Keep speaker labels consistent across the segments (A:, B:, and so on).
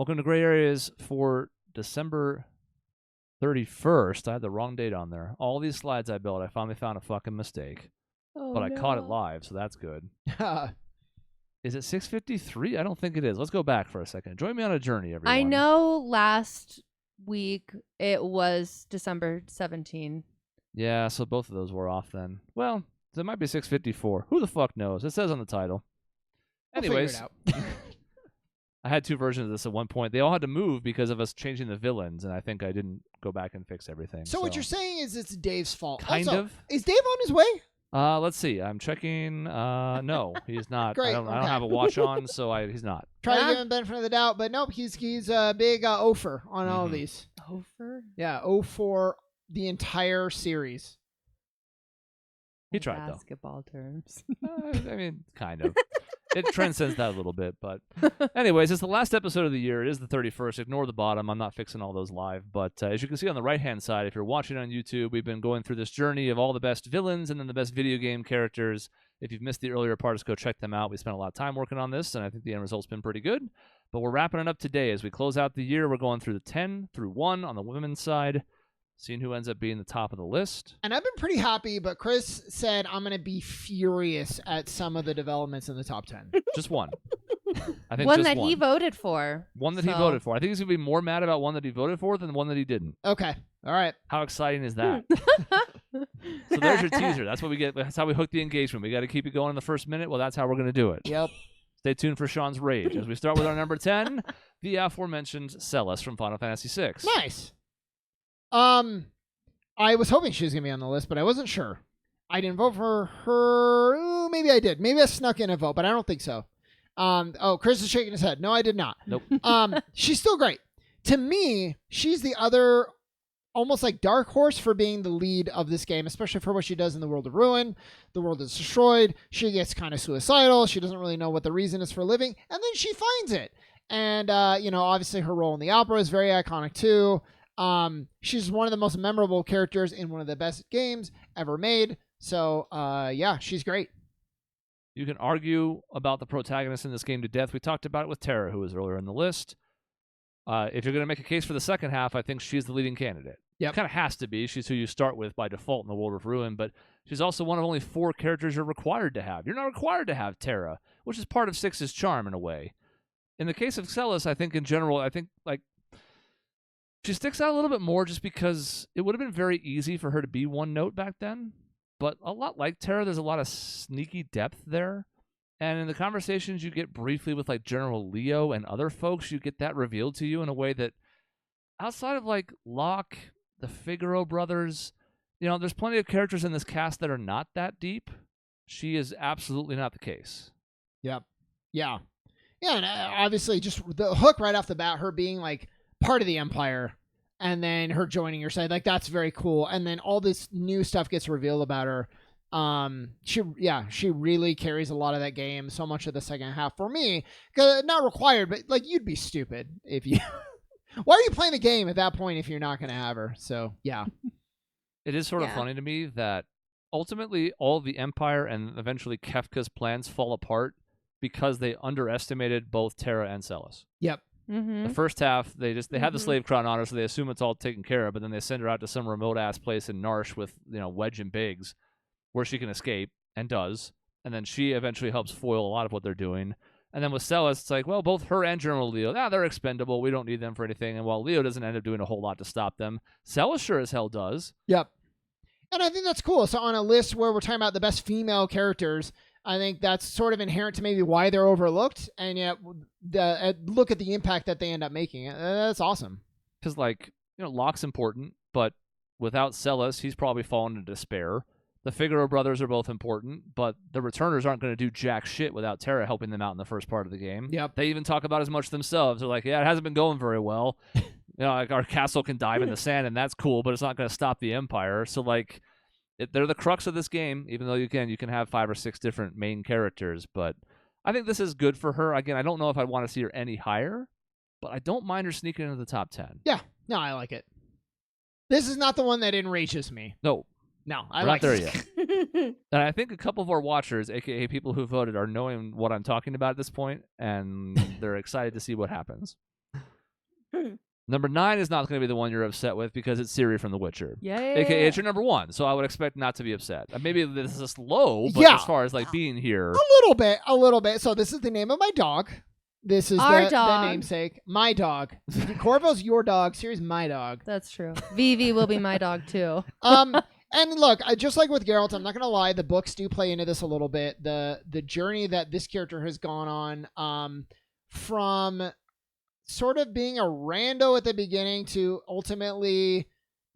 A: Welcome to Gray Areas for December 31st. I had the wrong date on there. All these slides I built, I finally found a fucking mistake. But I caught it live, so that's good. Is it 6:53? I don't think it is. Let's go back for a second. Join me on a journey, everyone.
B: I know last week it was December 17.
A: Yeah, so both of those were off then. Well, it might be 6:54. Who the fuck knows? It says on the title. Anyways,
C: we'll figure it out.
A: I had two versions of this at one point. They all had to move because of us changing the villains, and I think I didn't go back and fix everything.
C: So what you're saying is it's Dave's fault.
A: Kind
C: also,
A: of.
C: Is Dave on his way?
A: Let's see. I'm checking. No, he's not.
C: Great,
A: I don't
C: okay.
A: have a watch on, so he's not.
C: Try to
B: Yeah.
C: give him benefit of the doubt, but nope, he's a big Ofer on all of these.
B: Over?
C: Yeah, O for the entire series.
A: He tried, though.
B: Basketball terms.
A: I mean, kind of. It transcends that a little bit, but anyways, it's the last episode of the year. It is the 31st. Ignore the bottom. I'm not fixing all those live, but as you can see on the right-hand side, if you're watching on YouTube, we've been going through this journey of all the best villains and then the best video game characters. If you've missed the earlier parts, go check them out. We spent a lot of time working on this, and I think the end result's been pretty good. But we're wrapping it up today. As we close out the year, we're going through the 10 through 1 on the women's side, seeing who ends up being the top of the list.
C: And I've been pretty happy, but Chris said I'm going to be furious at some of the developments in the top 10.
A: Just one. I think
B: One
A: just
B: that
A: one.
B: he voted for.
A: One that he
B: So-
A: voted for. I think he's going to be more mad about one that he voted for than the one that he didn't.
C: Okay. All right.
A: How exciting is that? So there's your teaser. That's what we get. That's how we hook the engagement. We got to keep it going in the first minute. Well, that's how we're going to do it.
C: Yep.
A: Stay tuned for Sean's rage as we start with our number 10, the aforementioned Celes from Final Fantasy VI.
C: Nice. I was hoping she was going to be on the list, but I wasn't sure. I didn't vote for her. Ooh, maybe I did. Maybe I snuck in a vote, but I don't think so. Chris is shaking his head. No, I did not.
A: Nope.
C: She's still great. To me, she's the other almost like dark horse for being the lead of this game, especially for what she does in the World of Ruin. The world is destroyed. She gets kind of suicidal. She doesn't really know what the reason is for living, and then she finds it. And, obviously her role in the opera is very iconic too. She's one of the most memorable characters in one of the best games ever made. So, yeah, she's great.
A: You can argue about the protagonist in this game to death. We talked about it with Terra, who was earlier in the list. If you're going to make a case for the second half, I think she's the leading candidate.
C: Yep.
A: It kind of has to be. She's who you start with by default in the World of Ruin, but she's also one of only 4 characters you're required to have. You're not required to have Terra, which is part of 6's charm in a way. In the case of Celes, I think in general, she sticks out a little bit more just because it would have been very easy for her to be one note back then. But a lot like Terra, there's a lot of sneaky depth there. And in the conversations you get briefly with like General Leo and other folks, you get that revealed to you in a way that outside of like Locke, the Figaro brothers, there's plenty of characters in this cast that are not that deep. She is absolutely not the case.
C: Yep. Yeah. Yeah, and obviously just the hook right off the bat, her being like part of the Empire and then her joining your side, like that's very cool. And then all this new stuff gets revealed about her. She really carries a lot of that game, so much of the second half for me. Not required, but like you'd be stupid if you. Why are you playing the game at that point if you're not going to have her? So yeah,
A: it is sort of funny to me that ultimately all the Empire and eventually Kefka's plans fall apart because they underestimated both Terra and Celes.
C: Yep.
B: Mm-hmm.
A: The first half, they have the slave crown on her, so they assume it's all taken care of, but then they send her out to some remote-ass place in Narsh with, Wedge and Biggs, where she can escape, and does, and then she eventually helps foil a lot of what they're doing. And then with Celes, it's like, well, both her and General Leo, they're expendable, we don't need them for anything, and while Leo doesn't end up doing a whole lot to stop them, Celes sure as hell does.
C: Yep. And I think that's cool. So on a list where we're talking about the best female characters, I think that's sort of inherent to maybe why they're overlooked, and yet look at the impact that they end up making. That's awesome.
A: Because, Locke's important, but without Celes, he's probably fallen into despair. The Figaro brothers are both important, but the returners aren't going to do jack shit without Terra helping them out in the first part of the game.
C: Yep.
A: They even talk about as much themselves. They're like, yeah, it hasn't been going very well. Like our castle can dive in the sand, and that's cool, but it's not going to stop the Empire. So, they're the crux of this game, even though you can have 5 or 6 different main characters. But I think this is good for her. Again, I don't know if I'd want to see her any higher, but I don't mind her sneaking into the top 10.
C: Yeah. No, I like it. This is not the one that enrages me.
A: No.
C: No, I
A: We're
C: like
A: not there
C: it.
A: yet. And I think a couple of our watchers, aka people who voted, are knowing what I'm talking about at this point, and they're excited to see what happens. Number 9 is not going to be the one you're upset with because it's Ciri from The Witcher.
B: Yay.
A: AKA it's your number 1, so I would expect not to be upset. Maybe this is low, but
C: Yeah.
A: as far as like being here,
C: A little bit. So this is the name of my dog. This is
B: Our
C: the
B: dog.
C: namesake. My dog. Corvo's your dog. Ciri's my dog.
B: That's true. Vivi will be my dog too.
C: And look, just like with Geralt, I'm not gonna lie. The books do play into this a little bit. The journey that this character has gone on, from sort of being a rando at the beginning to ultimately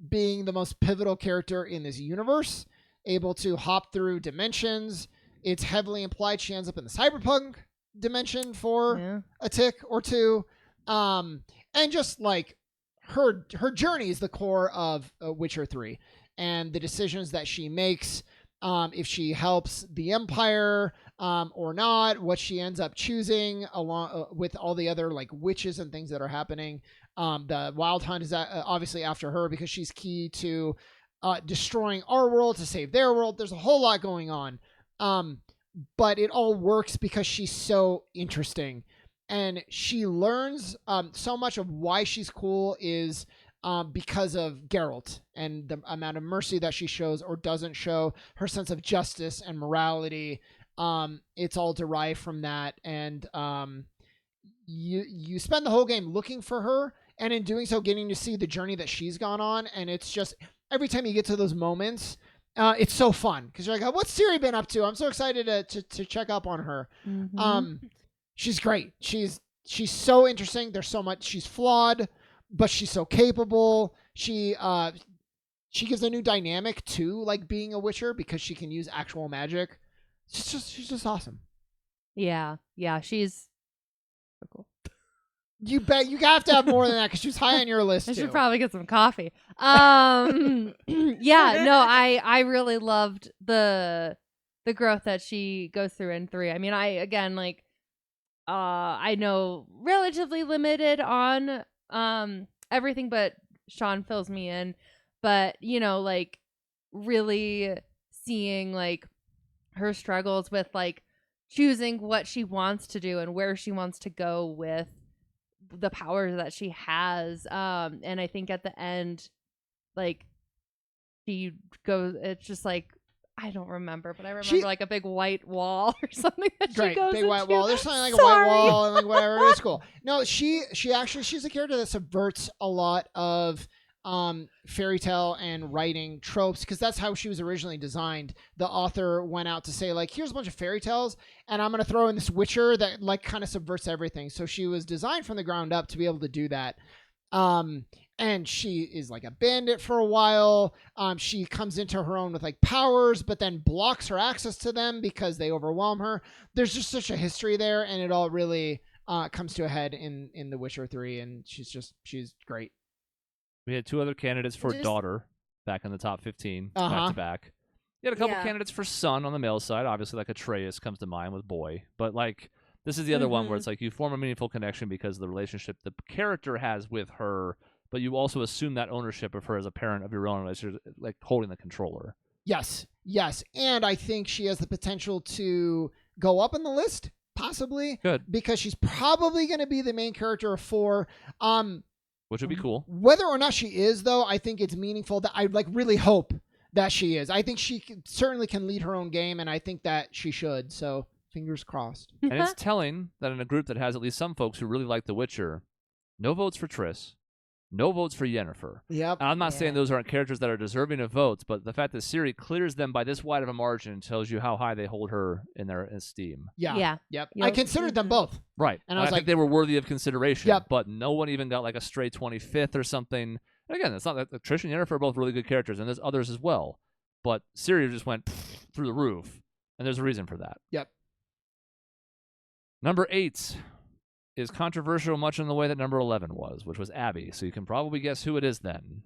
C: being the most pivotal character in this universe, able to hop through dimensions. It's heavily implied she ends up in the cyberpunk dimension for a tick or two. And just like her journey is the core of Witcher 3 and the decisions that she makes, if she helps the Empire or not, what she ends up choosing along with all the other like witches and things that are happening. The Wild Hunt is obviously after her because she's key to destroying our world to save their world. There's a whole lot going on. But it all works because she's so interesting. And she learns so much of why she's cool is because of Geralt and the amount of mercy that she shows or doesn't show, her sense of justice and morality. It's all derived from that. And you spend the whole game looking for her, and in doing so, getting to see the journey that she's gone on. And it's just every time you get to those moments, it's so fun because you're like, oh, what's Ciri been up to? I'm so excited to check up on her.
B: Mm-hmm.
C: She's great. She's so interesting. There's so much. She's flawed, but she's so capable. She gives a new dynamic to like being a Witcher because she can use actual magic. She's just awesome.
B: Yeah, she's so cool.
C: You bet you have to have more than that because she's high on your list.
B: I
C: too.
B: should probably get some coffee. Yeah, no, I really loved the growth that she goes through in 3. I mean, I know relatively limited on everything, but Sean fills me in. But like really seeing like her struggles with like choosing what she wants to do and where she wants to go with the powers that she has, and I think at the end, like she goes, it's just like I don't remember, but I remember like a big white wall or something that she goes
C: big white
B: into.
C: wall. There's something like a white wall and like whatever. It's cool. No, she's a character that subverts a lot of fairy tale and writing tropes because that's how she was originally designed. The author went out to say like, here's a bunch of fairy tales and I'm going to throw in this Witcher that like kind of subverts everything. So she was designed from the ground up to be able to do that. And she is like a bandit for a while. She comes into her own with like powers, but then blocks her access to them because they overwhelm her. There's just such a history there, and it all really comes to a head in The Witcher 3, and she's great.
A: we had 2 other candidates for daughter back in the top 15 back to back. You had a couple candidates for son on the male side. Obviously, like Atreus comes to mind with boy, but like this is the other one where it's like you form a meaningful connection because of the relationship the character has with her. But you also assume that ownership of her as a parent of your own, like holding the controller.
C: Yes. And I think she has the potential to go up in the list, possibly.
A: Good.
C: Because she's probably going to be the main character of 4.
A: Which would be cool.
C: Whether or not she is, though, I think it's meaningful. That I like really hope that she is. I think she certainly can lead her own game, and I think that she should. So fingers crossed.
A: And it's telling that in a group that has at least some folks who really like The Witcher, no votes for Triss. No votes for Yennefer.
C: Yep.
A: I'm not saying those aren't characters that are deserving of votes, but the fact that Ciri clears them by this wide of a margin tells you how high they hold her in their esteem.
C: Yeah. Yep. I considered them both.
A: Right.
C: And I was like,
A: think they were worthy of consideration.
C: Yep.
A: But no one even got like a stray 25th or something. And again, it's not that Trish and Yennefer are both really good characters, and there's others as well. But Ciri just went through the roof, and there's a reason for that.
C: Yep.
A: Number 8 is controversial much in the way that number 11 was, which was Abby. So you can probably guess who it is then.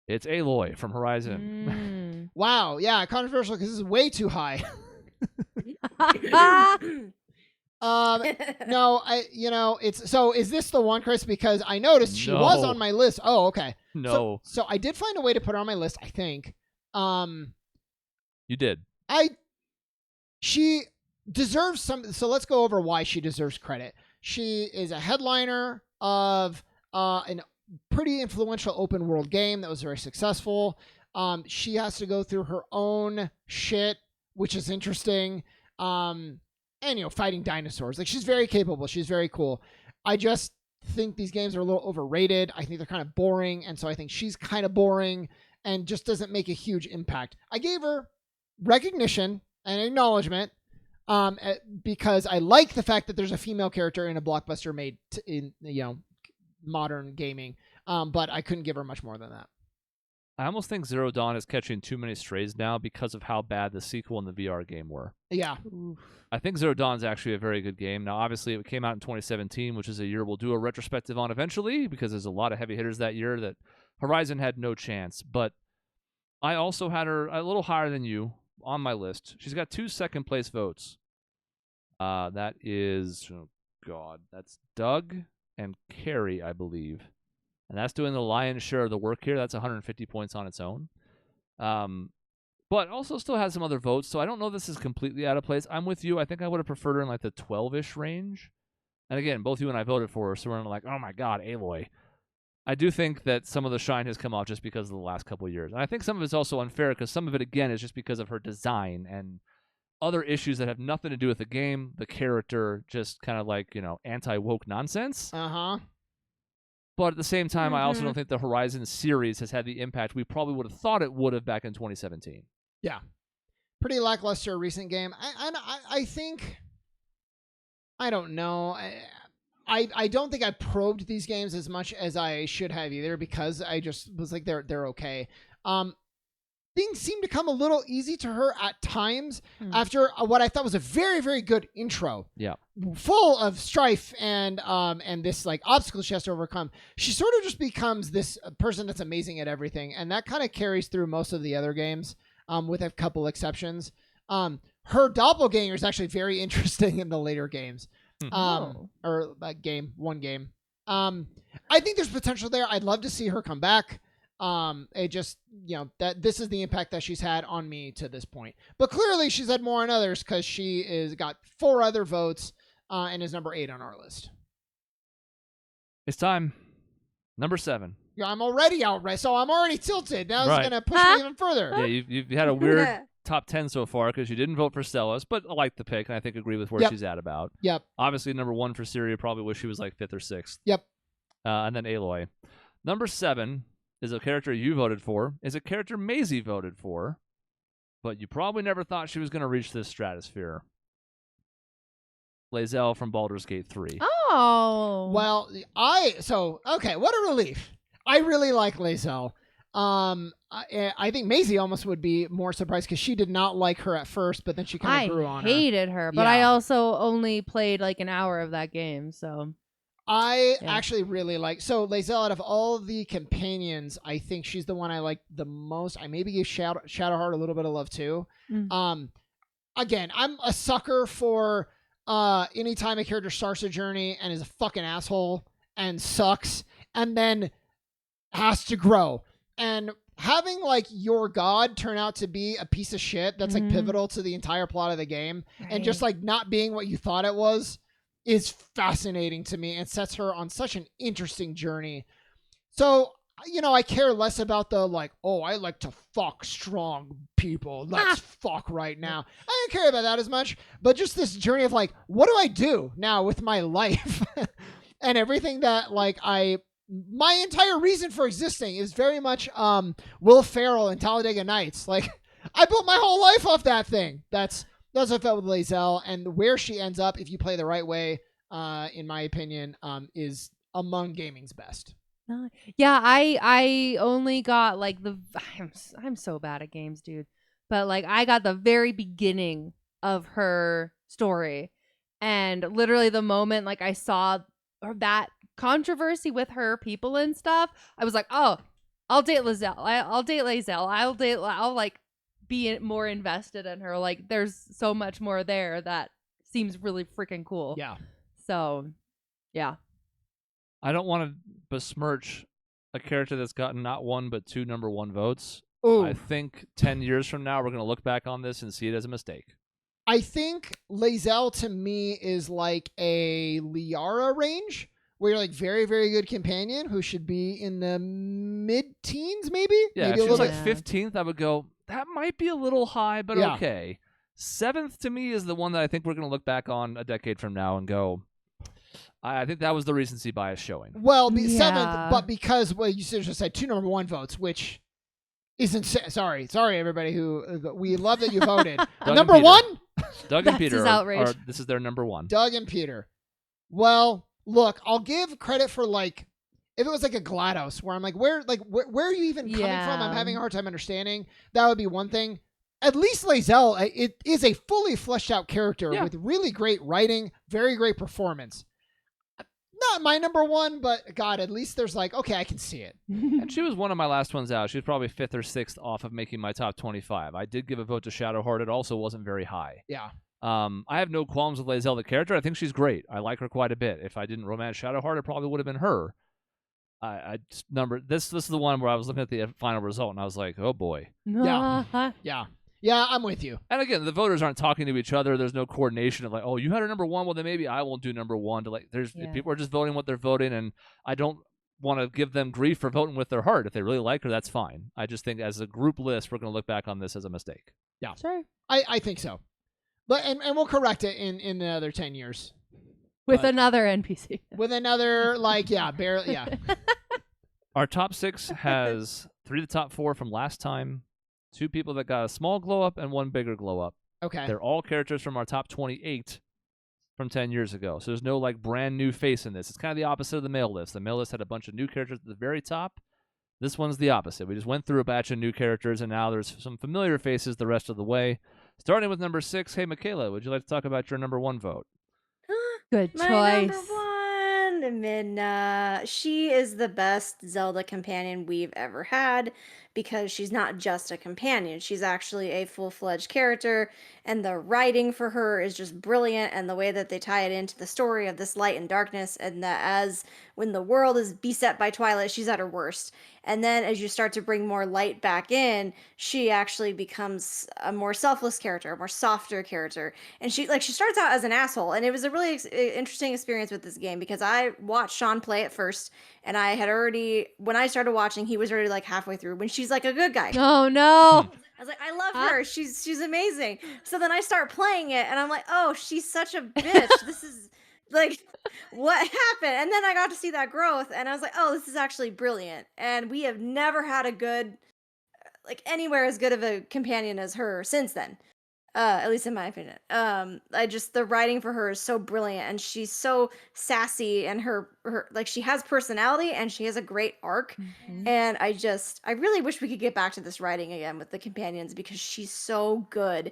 A: It's Aloy from Horizon.
C: Wow, yeah, controversial because this is way too high. No, it's so. Is this the one, Chris? Because I noticed she was on my list. Oh, okay.
A: No.
C: So I did find a way to put her on my list. I think.
A: You did.
C: She deserves some. So let's go over why she deserves credit. She is a headliner of an pretty influential open world game that was very successful. She has to go through her own shit, which is interesting. And fighting dinosaurs. Like, she's very capable. She's very cool. I just think these games are a little overrated. I think they're kind of boring, and so I think she's kind of boring and just doesn't make a huge impact. I gave her recognition and acknowledgement because I like the fact that there's a female character in a blockbuster made in modern gaming, but I couldn't give her much more than that.
A: I almost think Zero Dawn is catching too many strays now because of how bad the sequel and the VR game were.
C: Yeah.
A: I think Zero Dawn is actually a very good game. Now, obviously, it came out in 2017, which is a year we'll do a retrospective on eventually because there's a lot of heavy hitters that year that Horizon had no chance. But I also had her a little higher than you on my list. She's got 2 second-place votes. That is, that's Doug and Carrie, I believe. And that's doing the lion's share of the work here. That's 150 points on its own. But also still has some other votes, so I don't know if this is completely out of place. I'm with you. I think I would have preferred her in like the 12-ish range. And again, both you and I voted for her, so we're like, oh my god, Aloy. I do think that some of the shine has come off just because of the last couple of years. And I think some of it's also unfair because some of it, again, is just because of her design and other issues that have nothing to do with the game, the character, just kind of like, anti-woke nonsense.
C: Uh-huh.
A: But at the same time, I also don't think the Horizon series has had the impact we probably would have thought it would have back in 2017.
C: Yeah. Pretty lackluster recent game. I think... I don't know. I don't think I probed these games as much as I should have either because I just was like, they're okay. Things seem to come a little easy to her at times after what I thought was a very, very good intro.
A: Yeah.
C: Full of strife and this like obstacle she has to overcome. She sort of just becomes this person that's amazing at everything, and that kind of carries through most of the other games, with a couple exceptions. Her doppelganger is actually very interesting in the later games. Or one game. I think there's potential there. I'd love to see her come back. It just, that this is the impact that she's had on me to this point. But clearly she's had more on others because she is got 4 other votes and is number 8 on our list.
A: It's time. Number 7.
C: Yeah, I'm already out, right? So I'm already tilted. Now it's going to push me even further.
A: Yeah, you've had a weird top 10 so far because you didn't vote for Stella's, but I like the pick and I think agree with where she's at about.
C: Yep.
A: Obviously, number 1 for Syria, probably wish she was like 5th or 6th.
C: Yep.
A: And then Aloy. Number 7 is a character you voted for, is a character Maisie voted for, but you probably never thought she was going to reach this stratosphere. Lae'zel from Baldur's Gate 3.
B: Oh.
C: Well, okay, what a relief. I really like Lae'zel. I think Maisie almost would be more surprised because she did not like her at first, but then she kind of grew on her.
B: I hated her, but I also only played like an hour of that game, so...
C: I actually really like... So, Lae'zel, out of all the companions, I think she's the one I like the most. I maybe give Shadowheart a little bit of love, too. Again, I'm a sucker for anytime a character starts a journey and is a fucking asshole and sucks and then has to grow. And having, like, your god turn out to be a piece of shit that's, like, pivotal to the entire plot of the game and just, like, not being what you thought it was... is fascinating to me and sets her on such an interesting journey. So, I care less about the like, oh, I like to fuck strong people. Let's fuck right now. I don't care about that as much, but just this journey of like, what do I do now with my life? And everything that like my entire reason for existing is very much Will Ferrell and Talladega Nights. Like, I built my whole life off that thing. That's what I felt with Lae'zel, and where she ends up, if you play the right way, in my opinion, is among gaming's best.
B: Yeah, I only got like I'm so bad at games, dude. But like I got the very beginning of her story, and literally the moment like I saw that controversy with her people and stuff, I was like, oh, I'll date Lae'zel. I'll date Lae'zel. I'll like be more invested in her. Like there's so much more there that seems really freaking cool.
C: Yeah.
B: So, yeah.
A: I don't want to besmirch a character that's gotten not 1 but 2 number 1 votes.
C: Ooh.
A: I think 10 years from now we're going to look back on this and see it as a mistake.
C: I think Lae'zel to me is like a Liara range, where you're like very, very good companion who should be in the mid-teens, maybe?
A: Yeah,
C: maybe
A: if
C: a
A: she's
C: little
A: like
C: bit.
A: 15th, I would go, that might be a little high, but
C: Yeah.
A: okay. 7th to me is the one that I think we're going to look back on a decade from now and go, I think that was the recency bias showing.
C: Well,
B: Yeah.
C: 7th, but because you just said 2 number 1 votes, which isn't sorry everybody who we love that you voted.
A: and
C: Number
A: Peter.
C: 1,
A: Doug and
B: That's
A: Peter
B: his
A: are,
B: outrage.
A: this is their number 1.
C: Doug and Peter. Well, look, I'll give credit for like if it was like a GLaDOS where I'm like where are you even coming from? I'm
B: Yeah.
C: having a hard time understanding. That would be one thing. At least Lae'zel, it is a fully fleshed out character
A: Yeah.
C: with really great writing, very great performance. Not my number 1, but God, at least there's like, okay, I can see it.
A: And she was one of my last ones out. She was probably 5th or 6th off of making my top 25. I did give a vote to Shadowheart. It also wasn't very high.
C: Yeah.
A: I have no qualms with Lae'zel, the character. I think she's great. I like her quite a bit. If I didn't romance Shadowheart, it probably would have been her. I just this is the one where I was looking at the final result and I was like, oh boy.
C: Yeah. Yeah, I'm with you.
A: And again, the voters aren't talking to each other. There's no coordination of like, oh, you had her number 1. Well, then maybe I won't do number 1. To like,
B: Yeah.
A: people are just voting what they're voting, and I don't want to give them grief for voting with their heart. If they really like her, that's fine. I just think as a group list, we're going to look back on this as a mistake.
B: Sure.
C: I think so. But and we'll correct it in another 10 years.
B: With
C: But-
B: another NPC.
C: With another barely
A: Our top 6 has 3 of the top 4 from last time, 2 people that got a small glow up, and 1 bigger glow up.
C: Okay.
A: They're all characters from our top 28 from 10 years ago. So there's no like brand new face in this. It's kind of the opposite of the male list. The male list had a bunch of new characters at the very top. This one's the opposite. We just went through a batch of new characters, and now there's some familiar faces the rest of the way. Starting with number 6, hey, Michaela, would you like to talk about your number 1 vote?
B: Good
D: My
B: choice.
D: number 1, Midna. She is the best Zelda companion we've ever had because she's not just a companion. She's actually a full-fledged character, and the writing for her is just brilliant, and the way that they tie it into the story of this light and darkness, and that as when the world is beset by twilight, she's at her worst. And then as you start to bring more light back in, she actually becomes a more selfless character, a more softer character. And she starts out as an asshole. And it was a really interesting experience with this game because I watched Sean play it first, and I had already, when I started watching, he was already like halfway through when she's like a good guy.
B: Oh no.
D: I was like, I love her. She's amazing. So then I start playing it, and I'm like, oh, she's such a bitch. This is like, what happened? And then I got to see that growth, and I was like, oh, this is actually brilliant. And we have never had a good, like anywhere as good of a companion as her since then. At least in my opinion. The writing for her is so brilliant, and she's so sassy, and her like she has personality, and she has a great arc.
B: Mhm.
D: And I really wish we could get back to this writing again with the companions because she's so good.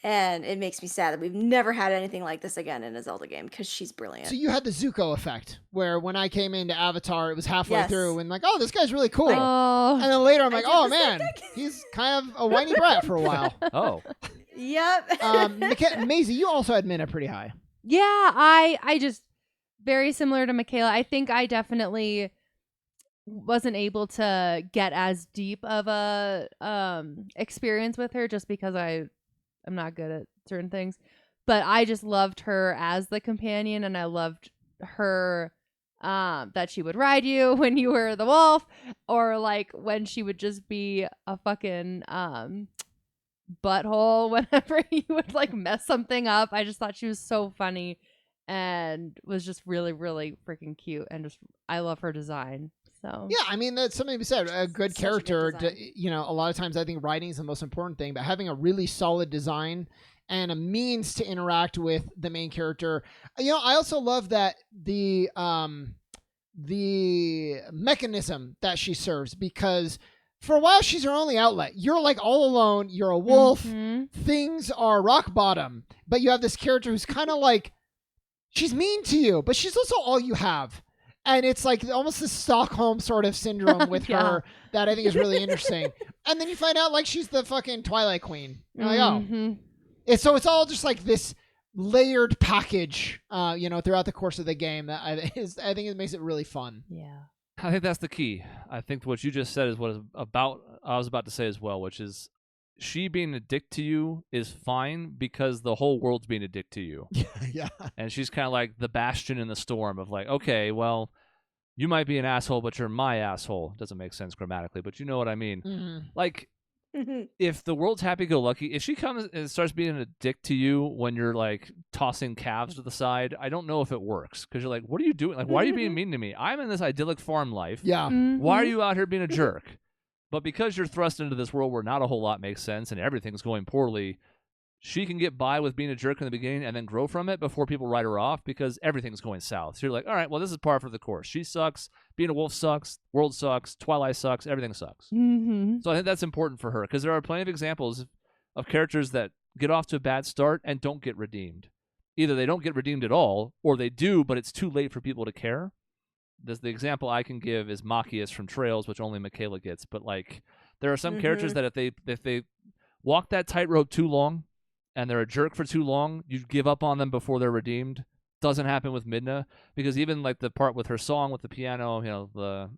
D: And it makes me sad that we've never had anything like this again in a Zelda game because she's brilliant.
C: So you had the Zuko effect, where when I came into Avatar, it was halfway
D: Yes.
C: through, and like, oh, this guy's really cool.
B: Oh.
C: And then later, I'm
D: I
C: like,
D: did
C: oh
D: the same
C: man,
D: thing.
C: he's kind of a whiny brat for a while.
A: Oh,
D: Yep.
C: Maisie, you also had Minna pretty high.
B: Yeah, I just very similar to Michaela. I think I definitely wasn't able to get as deep of a experience with her just because I'm not good at certain things. But I just loved her as the companion, and I loved her that she would ride you when you were the wolf, or like when she would just be a fucking butthole whenever you would like mess something up. I just thought she was so funny and was just really, really freaking cute, and just I love her design. So
C: Yeah, I mean, that's something to be said. A good
D: Such a good
C: character,
D: design.
C: a lot of times I think writing is the most important thing, but having a really solid design and a means to interact with the main character. I also love that the mechanism that she serves, because for a while she's her only outlet. You're like all alone. You're a wolf.
B: Mhm.
C: Things are rock bottom, but you have this character who's kind of like, she's mean to you, but she's also all you have. And it's like almost this Stockholm sort of syndrome with
B: Yeah.
C: her that I think is really interesting. And then you find out like she's the fucking Twilight Queen. You're like, oh.
B: Mhm.
C: It's all just like this layered package, throughout the course of the game that I think it makes it really fun.
B: Yeah.
A: I think that's the key. I think what you just said is what I was about to say as well, which is she being a dick to you is fine because the whole world's being a dick to you.
C: Yeah.
A: And she's kind of like the bastion in the storm of like, okay, well, you might be an asshole, but you're my asshole. Doesn't make sense grammatically, but you know what I mean.
C: Mm-hmm.
A: Like, if the world's happy-go-lucky, if she comes and starts being a dick to you when you're like tossing calves to the side, I don't know if it works because you're like, what are you doing? Like, why are you being mean to me? I'm in this idyllic farm life.
C: Yeah.
A: Why are you out here being a jerk? But because you're thrust into this world where not a whole lot makes sense and everything's going poorly, she can get by with being a jerk in the beginning and then grow from it before people write her off because everything's going south. So you're like, all right, well, this is par for the course. She sucks. Being a wolf sucks. World sucks. Twilight sucks. Everything sucks.
B: Mm-hmm.
A: So I think that's important for her because there are plenty of examples of characters that get off to a bad start and don't get redeemed. Either they don't get redeemed at all, or they do, but it's too late for people to care. The example I can give is Machias from Trails, which only Michaela gets. But like, there are some characters that if they walk that tightrope too long, and they're a jerk for too long, you give up on them before they're redeemed. Doesn't happen with Midna, because even like the part with her song with the piano, you know,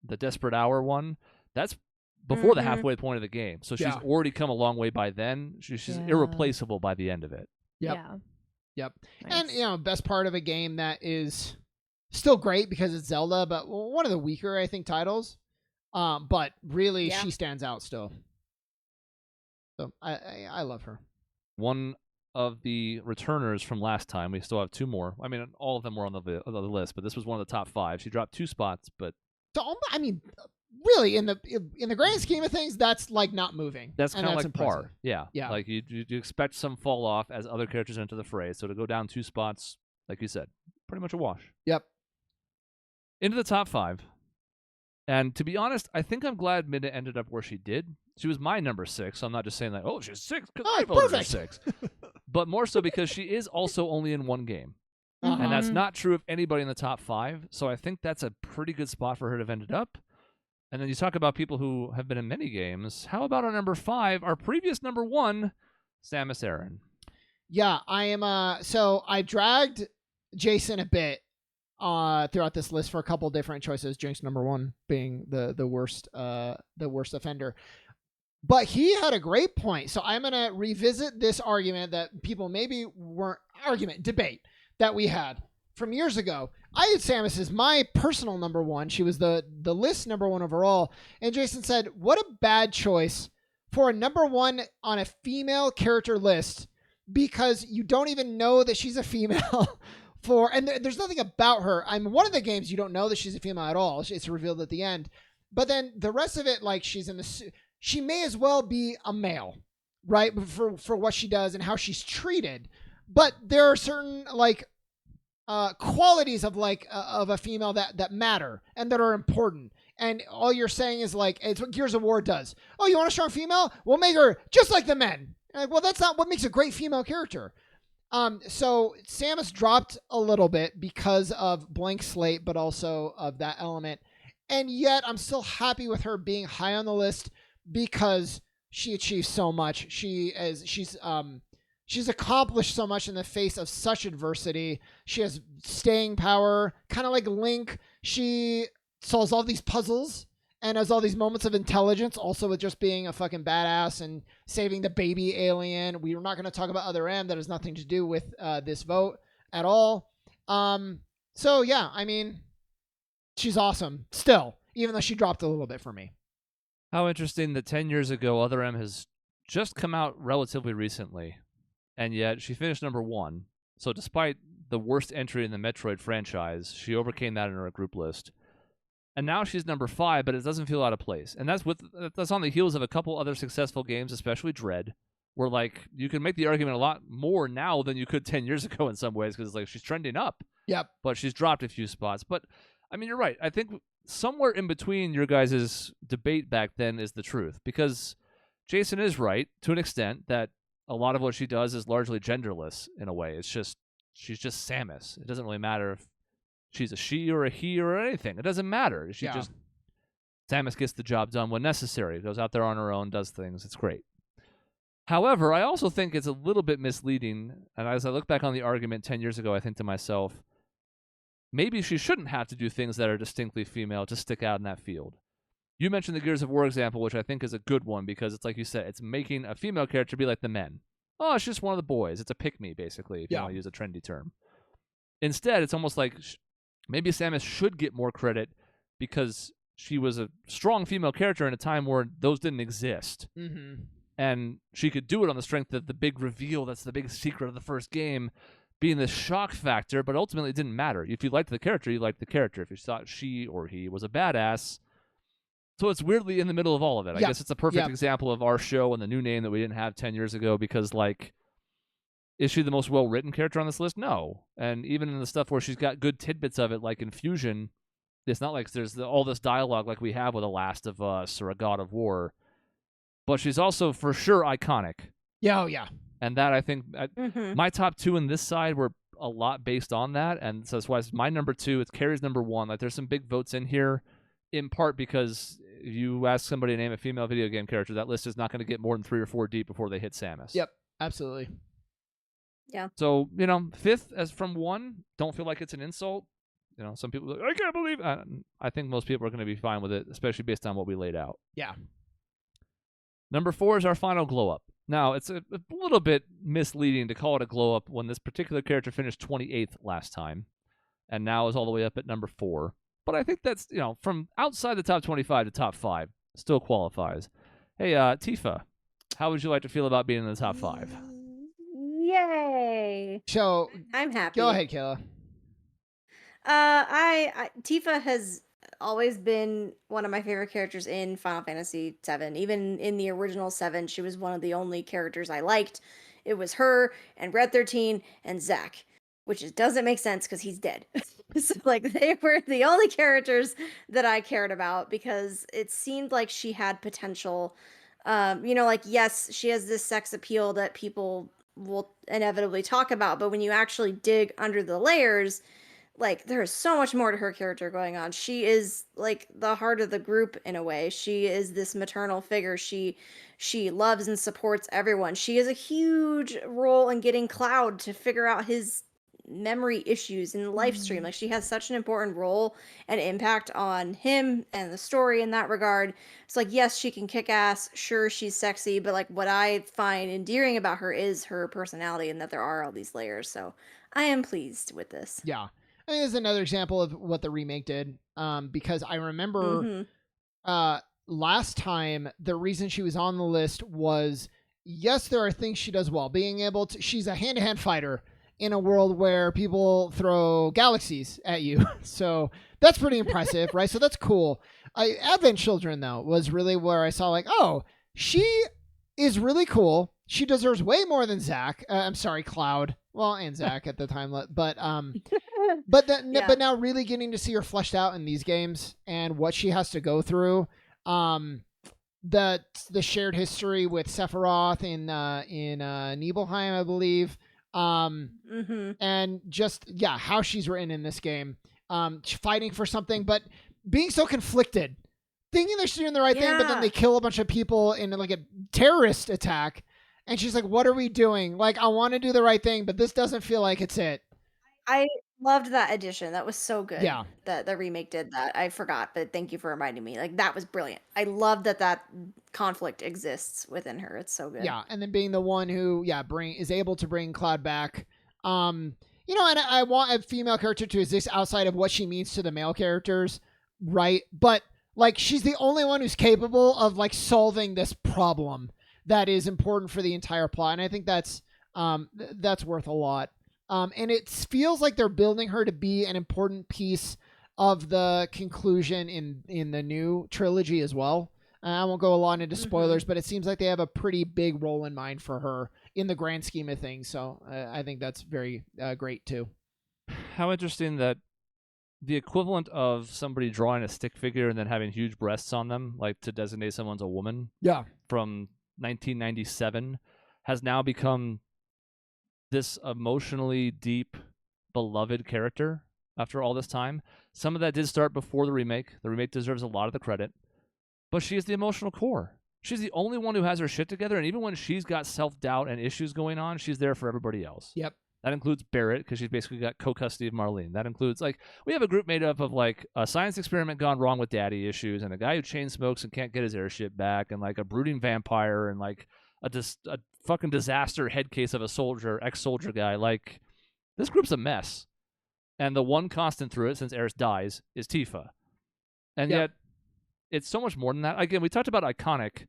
A: the Desperate Hour one, that's before the halfway point of the game. So she's already come a long way by then. She's irreplaceable by the end of it.
C: Yep.
B: Yeah.
C: Yep.
B: Nice.
C: And, best part of a game that is still great because it's Zelda, but one of the weaker, I think, titles. But really, she stands out still. So I love her.
A: One of the returners from last time, we still have two more. I mean, all of them were on the list, but this was one of the top 5. She dropped 2 spots, but
C: so I mean, really, in the grand scheme of things, that's like not moving.
A: That's kind of like
C: impressive.
A: par. Yeah. Like you expect some fall off as other characters enter the fray. So to go down 2 spots, like you said, pretty much a wash.
C: Yep.
A: Into the top 5. And to be honest, I think I'm glad Midna ended up where she did. She was my number 6, so I'm not just saying like, oh, she's 6 because I voted her 6. But more so because she is also only in one game. And that's not true of anybody in the top 5. So I think that's a pretty good spot for her to have ended up. And then you talk about people who have been in many games. How about our number 5, our previous number 1, Samus Aran?
C: Yeah, I am. So I dragged Jason a bit throughout this list for a couple different choices. Jinx number 1 being the worst offender. But he had a great point. So I'm gonna revisit this argument that people maybe weren't debate that we had from years ago. I had Samus as my personal number 1. She was the list number 1 overall. And Jason said, what a bad choice for a number 1 on a female character list because you don't even know that she's a female. And there's nothing about her. I'm one of the games you don't know that she's a female at all. It's revealed at the end. But then the rest of it, like she may as well be a male, right? For what she does and how she's treated. But there are certain like qualities of of a female that matter and that are important. And all you're saying is like, it's what Gears of War does. Oh, you want a strong female? We'll make her just like the men. Like, well, that's not what makes a great female character. So Samus dropped a little bit because of blank slate, but also of that element. And yet I'm still happy with her being high on the list because she achieved so much. She's accomplished so much in the face of such adversity. She has staying power, kind of like Link. She solves all these puzzles and has all these moments of intelligence, also with just being a fucking badass and saving the baby alien. We're not going to talk about Other M. That has nothing to do with this vote at all. So yeah, I mean, she's awesome still, even though she dropped a little bit for me.
A: How interesting that 10 years ago, Other M has just come out relatively recently, and yet she finished number 1. So despite the worst entry in the Metroid franchise, she overcame that in her group list. And now she's number 5, but it doesn't feel out of place. And that's on the heels of a couple other successful games, especially Dread, where like you can make the argument a lot more now than you could 10 years ago in some ways, because like she's trending up.
C: Yep.
A: But she's dropped a few spots. But I mean, you're right. I think somewhere in between your guys' debate back then is the truth, because Jason is right to an extent that a lot of what she does is largely genderless in a way. It's just she's just Samus. It doesn't really matter if she's a she or a he or anything. It doesn't matter. Samus gets the job done when necessary. Goes out there on her own, does things. It's great. However, I also think it's a little bit misleading. And as I look back on the argument 10 years ago, I think to myself, maybe she shouldn't have to do things that are distinctly female to stick out in that field. You mentioned the Gears of War example, which I think is a good one because it's like you said, it's making a female character be like the men. Oh, it's just one of the boys. It's a pick-me, basically, if you want to use a trendy term. Instead, it's almost like maybe Samus should get more credit because she was a strong female character in a time where those didn't exist.
C: Mm-hmm.
A: And she could do it on the strength of the big reveal that's the big secret of the first game being the shock factor, but ultimately it didn't matter. If you liked the character, you liked the character. If you thought she or he was a badass. So it's weirdly in the middle of all of it. I guess it's a perfect example of our show and the new name that we didn't have 10 years ago because, like, is she the most well-written character on this list? No. And even in the stuff where she's got good tidbits of it, like in Fusion, it's not like there's all this dialogue like we have with a Last of Us or a God of War. But she's also, for sure, iconic.
C: Yeah, oh yeah.
A: And that, I think, my top two in this side were a lot based on that. And so that's why it's my number two. It's Carrie's number one. Like, there's some big votes in here, in part because if you ask somebody to name a female video game character, that list is not going to get more than 3 or 4 deep before they hit Samus.
C: Yep, absolutely.
D: Yeah.
A: So, fifth as from one, don't feel like it's an insult. Some people are like, I can't believe it. I think most people are going to be fine with it, especially based on what we laid out.
C: Yeah.
A: Number 4 is our final glow up. Now, it's a little bit misleading to call it a glow up when this particular character finished 28th last time and now is all the way up at number 4. But I think that's, from outside the top 25 to top 5, still qualifies. Hey, Tifa, how would you like to feel about being in the top 5?
D: Yay!
C: So
D: I'm happy.
C: go ahead, Kayla.
D: Tifa has always been one of my favorite characters in Final Fantasy VII. Even in the original 7, she was one of the only characters I liked. It was her and Red 13 and Zack, which doesn't make sense because he's dead. So, they were the only characters that I cared about because it seemed like she had potential. Yes, she has this sex appeal that people will inevitably talk about, but when you actually dig under the layers, there is so much more to her character going on. She is the heart of the group in a way. She is this maternal figure. She loves and supports everyone. She has a huge role in getting Cloud to figure out his memory issues in the life stream. She has such an important role and impact on him and the story in that regard. It's yes, she can kick ass. Sure, she's sexy, but what I find endearing about her is her personality and that there are all these layers. So I am pleased with this.
C: Yeah. I think this is another example of what the remake did, because I remember last time the reason she was on the list was, yes, there are things she does well. Being able to, she's a hand-to-hand fighter in a world where people throw galaxies at you. So that's pretty impressive, right? So that's cool. Advent Children, though, was really where I saw she is really cool. She deserves way more than Zack. I'm sorry, Cloud. Well, and Zack at the time, but but now really getting to see her fleshed out in these games and what she has to go through. The shared history with Sephiroth in Nibelheim, I believe. And just how she's written in this game. Fighting for something, but being so conflicted, thinking they're doing the right thing, but then they kill a bunch of people in a terrorist attack. And she's like, what are we doing? I want to do the right thing, but this doesn't feel like it's it.
D: I loved that addition. That was so good.
C: Yeah.
D: That the remake did that. I forgot, but thank you for reminding me. That was brilliant. I love that conflict exists within her. It's so good.
C: Yeah. And then being the one who, is able to bring Cloud back. And I want a female character to exist outside of what she means to the male characters. Right. But she's the only one who's capable of solving this problem that is important for the entire plot. And I think that's worth a lot. And it feels like they're building her to be an important piece of the conclusion in the new trilogy as well. I won't go a lot into spoilers, but it seems like they have a pretty big role in mind for her in the grand scheme of things. So I think that's very great too.
A: How interesting that the equivalent of somebody drawing a stick figure and then having huge breasts on them, to designate someone's a woman.
C: Yeah.
A: From 1997 has now become this emotionally deep, beloved character after all this time. Some of that did start before the remake. The remake deserves a lot of the credit. But she is the emotional core. She's the only one who has her shit together, and even when she's got self-doubt and issues going on, she's there for everybody else.
C: Yep.
A: That includes Barrett, because she's basically got co-custody of Marlene. That includes, like, we have a group made up of, like, a science experiment gone wrong with daddy issues, and a guy who chain smokes and can't get his airship back, and, like, a brooding vampire, and, like, a fucking disaster head case of a soldier, ex-soldier guy. Like, this group's a mess. And the one constant through it, since Eris dies, is Tifa. And yet, it's so much more than that. Again, we talked about iconic.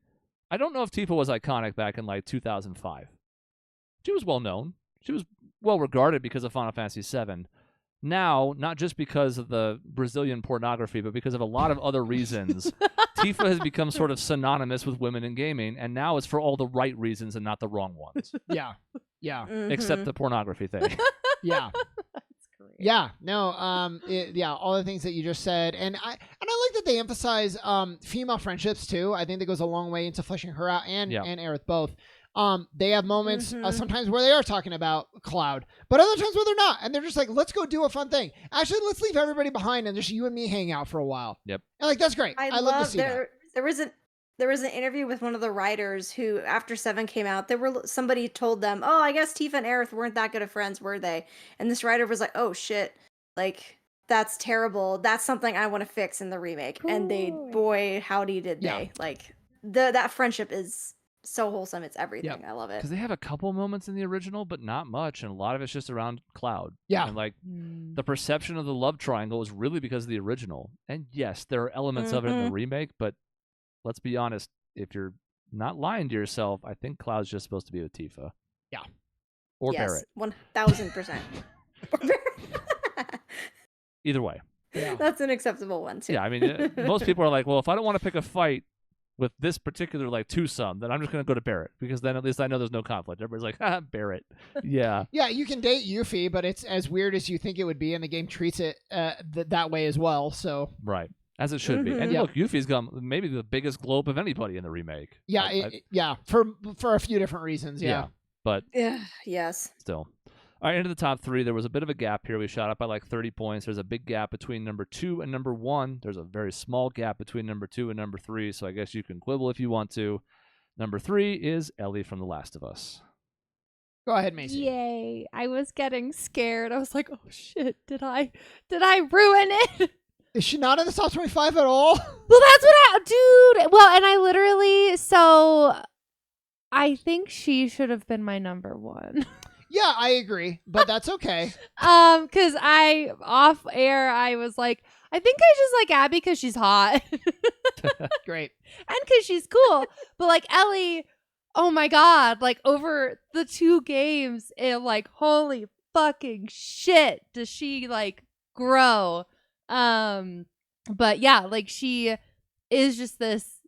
A: I don't know if Tifa was iconic back in, like, 2005. She was well-known. She was well-regarded because of Final Fantasy VII. Now, not just because of the Brazilian pornography, but because of a lot of other reasons, Tifa has become sort of synonymous with women in gaming, and now it's for all the right reasons and not the wrong ones.
C: Yeah.
A: Except the pornography thing.
C: Yeah. Yeah, no, all the things that you just said, and I like that they emphasize female friendships too. I think that goes a long way into fleshing her out and Aerith both. They have moments sometimes where they are talking about Cloud, but other times where they're not, and they're just like, let's go do a fun thing. Actually, let's leave everybody behind and just you and me hang out for a while.
A: Yep.
C: And like that's great. I love to see that.
D: There was an interview with one of the writers who, after 7 came out, somebody told them, "Oh, I guess Tifa and Aerith weren't that good of friends, were they?" And this writer was like, "Oh shit, like that's terrible. That's something I want to fix in the remake." Cool. And boy, howdy did they! Like that friendship is so wholesome. It's everything. I love it.
A: Because they have a couple moments in the original, but not much, and a lot of it's just around Cloud.
C: Yeah.
A: And like the perception of the love triangle is really because of the original. And yes, there are elements of it in the remake, but let's be honest, if you're not lying to yourself, I think Cloud's just supposed to be with Tifa.
C: Yeah.
A: Or Barrett.
D: 1000%.
A: Either way.
C: Yeah.
D: That's an acceptable one, too.
A: Yeah, I mean, most people are like, well, if I don't want to pick a fight with this particular, like, twosome, then I'm just going to go to Barrett, because then at least I know there's no conflict. Everybody's like, Barrett. Yeah.
C: Yeah, you can date Yuffie, but it's as weird as you think it would be, and the game treats it that way as well, so.
A: Right. As it should be. And look, Yuffie's got maybe the biggest glow up of anybody in the remake.
C: Yeah, for a few different reasons, yeah.
A: But
D: yes.
A: Still. All right, into the top 3. There was a bit of a gap here. We shot up by like 30 points. There's a big gap between number 2 and number 1. There's a very small gap between number 2 and number 3, so I guess you can quibble if you want to. Number 3 is Ellie from The Last of Us.
C: Go ahead, Macy.
B: Yay. I was getting scared. I was like, oh shit, did I ruin it?
C: Is she not in the top 25 at all?
B: Well, that's what dude. Well, and I literally, I think she should have been my number 1.
C: Yeah, I agree, but that's okay.
B: Because off air, I was like, I think I just like Abby because she's hot.
C: Great.
B: And because she's cool. But like Ellie, oh my God, like over the 2 games, like, holy fucking shit, does she like grow? But yeah, like she is just this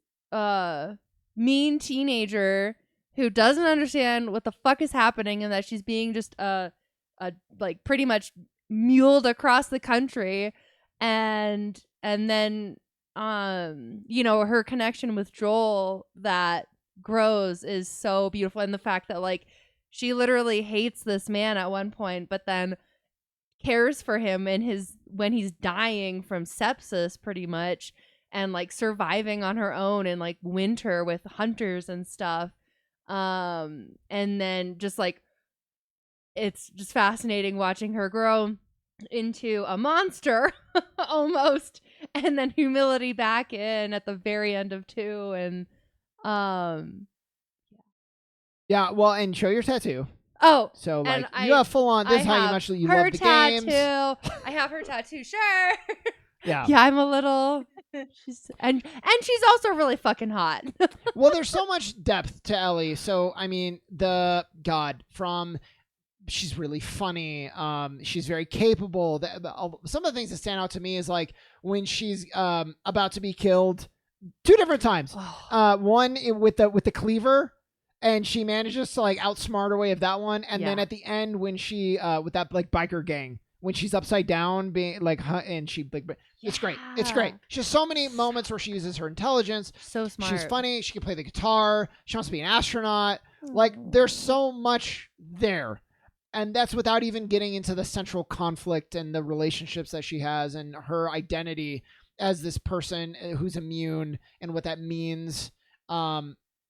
B: mean teenager who doesn't understand what the fuck is happening, and that she's being just like pretty much muled across the country, and then her connection with Joel that grows is so beautiful, and the fact that like she literally hates this man at one point, but then cares for him in when he's dying from sepsis pretty much, and like surviving on her own in like winter with hunters and stuff. And then just like it's just fascinating watching her grow into a monster almost, and then humility back in at the very end of 2, and
C: yeah, well, and show your tattoo.
B: Oh,
C: so like you have full on. This is how you much you love the games.
B: I have her tattoo. Sure.
C: Yeah.
B: Yeah, I'm a little. She's also really fucking hot.
C: Well, there's so much depth to Ellie. So I mean, she's really funny. She's very capable. Some of the things that stand out to me is like when she's about to be killed 2 different times. One with the cleaver. And she manages to like outsmart her way of that one, and then at the end when she with that like biker gang when she's upside down being like and she like it's great. She has so many moments where she uses her intelligence.
B: So smart.
C: She's funny. She can play the guitar. She wants to be an astronaut. Like there's so much there, and that's without even getting into the central conflict and the relationships that she has and her identity as this person who's immune and what that means.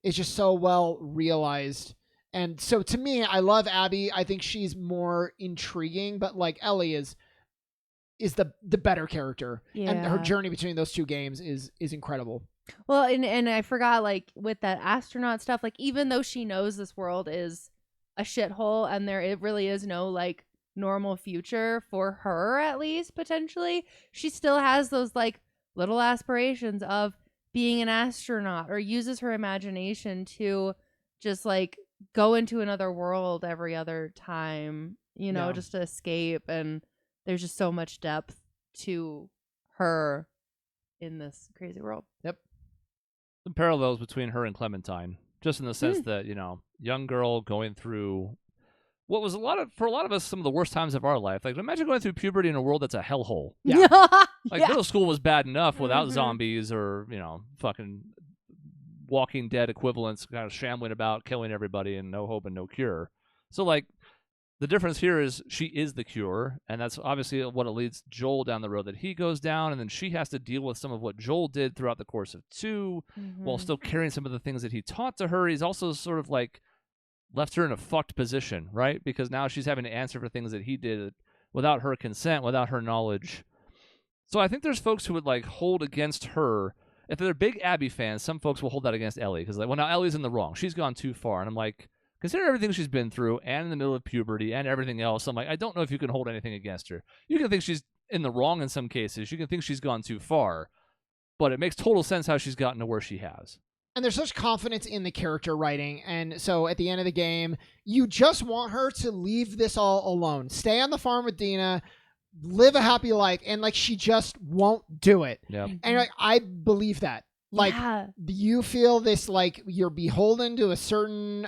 C: Is just so well realized, And so to me, I love Abby. I think she's more intriguing, but like Ellie is the better character. And her
B: Yeah.
C: journey between those two games is incredible.
B: Well, and I forgot, like, with that astronaut stuff, like, even though she knows this world is a shithole and it really is no, like, normal future for her, at least, potentially, she still has those, like, little aspirations of being an astronaut, or uses her imagination to just, like, go into another world every other time,
C: Yeah.
B: just to escape. And there's just so much depth to her in this crazy world.
A: Some parallels between her and Clementine, just in the sense that, young girl going through what was for a lot of us, some of the worst times of our life. Like, imagine going through puberty in a world that's a hellhole.
C: Yeah.
A: Like,
B: Yeah.
A: middle school was bad enough without
B: Mhm.
A: zombies or, fucking Walking Dead equivalents kind of shambling about, killing everybody, and no hope and no cure. So, like, the difference here is she is the cure, and that's obviously what it leads Joel down the road that he goes down, and then she has to deal with some of what Joel did throughout the course of 2, while
B: Mhm.
A: still carrying some of the things that he taught to her. He's also sort of like left her in a fucked position, right? Because now she's having to answer for things that he did without her consent, without her knowledge. So I think there's folks who would like hold against her. If they're big Abby fans, some folks will hold that against Ellie because, like, well, now Ellie's in the wrong. She's gone too far, and I'm like, consider everything she's been through, and in the middle of puberty, and everything else. I'm like, I don't know if you can hold anything against her. You can think she's in the wrong in some cases. You can think she's gone too far, but it makes total sense how she's gotten to where she has.
C: And there's such confidence in the character writing. And so at the end of the game, you just want her to leave this all alone. Stay on the farm with Dina, live a happy life. And like, she just won't do it.
A: Yeah.
C: And like, I believe that. Like,
B: Yeah.
C: you feel this, like, you're beholden to a certain